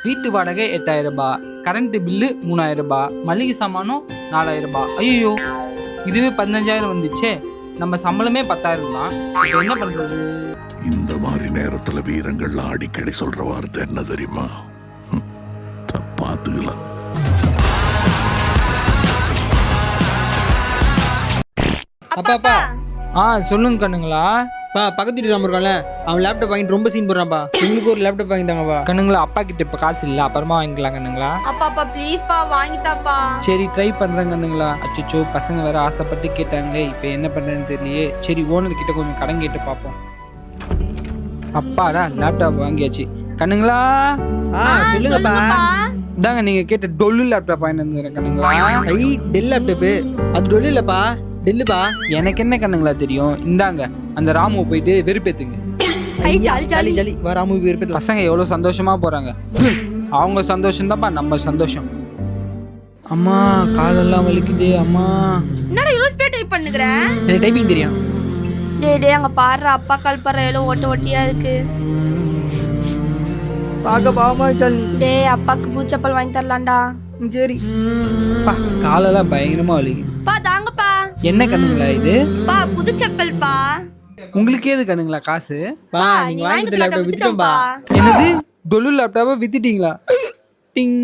வீட்டு வாடகை 8000 ரூபாய், கரண்ட் பில்லு 3000 ரூபாய், மளிகை சாமானும் 4000 ரூபாய். ஐயோ, இதுவே 15000 வந்துச்சே. நம்ம சம்பளமே 10,000 தான். இப்போ என்ன பண்றது? இந்த மாதிரி நேரத்துல வீரங்கள்லாம் அடிக்கடி சொல்ற வார்த்தை என்ன தெரியுமா? பாத்துக்கலாம். அப்பா சொல்லுங்க கண்ணுங்களா. பக்கத்து வீட்டு ராம இருக்கான்ல, அவன் லேப்டாப் வாங்கிட்டு ரொம்ப சீன் போடுறான்ப்பா. எங்களுக்கு ஒரு லேப்டாப் வாங்கி தாங்கப்பா. கண்ணுங்களா, அப்பா கிட்ட இப்ப காசு இல்ல, அப்புறமா வாங்கிக்கலாம் கண்ணுங்களா. அப்பா ப்ளீஸ் பா வாங்கிட்டாப்பா. சரி ட்ரை பண்றேன் கண்ணுங்களா. அச்சோ, பசங்க வேற ஆசைப்பட்டு கேட்டாங்களே, இப்ப என்ன பண்றேன்னு தெரியலையே. சரி ஓனர் கிட்ட கொஞ்சம் கடன் கேட்டு பார்ப்போம். அப்பாடா, லேப்டாப் வாங்கியாச்சு. கண்ணுங்களா சொல்லுங்கப்பா. இதாங்க நீங்க கேட்ட டொல்லு லேப்டாப் வாங்கிட்டு வந்துடுறேன் கண்ணுங்களா. ஐ டெல் லேப்டாப்பு, அது டொல்லு இல்லப்பா, டெல்லுப்பா. எனக்கு என்ன கண்ணுங்களா தெரியும். இந்தாங்க அந்த ராமுவை போயிட்டு வெறுப்பேத்துங்க. ஜாலி ஜாலி ராமு விருப்பத்தில் பசங்க எவ்வளவு சந்தோஷமா போறாங்க. அவங்க சந்தோஷம் தான்ப்பா நம்ம சந்தோஷம். அம்மா காலெல்லாம் வலிக்குதே அம்மா. என்னடா யூஸ்பே டைப் பண்ணுகிற? எனக்கு டைப்பிங் தெரியும். டேய் அங்க பாரு, அப்பா கால் பற எவ்வளவு ஒட்டியா இருக்கு. பார்க்க பாவமா ஜாலி. டேய் அப்பாக்கு பூச்சப்பல் வாங்கி தரலாம்டா. சரி காலெல்லாம் பயங்கரமா வலிக்குது. தாங்கப்பா. என்ன கண்ணுங்களா இது? புது செப்பல் பா. உங்களுக்கு ஏது கண்ணுங்களா காசு? நீங்க வாங்கி லேப்டாப் வித்துட்டோம்பா. என்னது டொல்லு லேப்டாப்பை வித்துட்டீங்களா? டிங்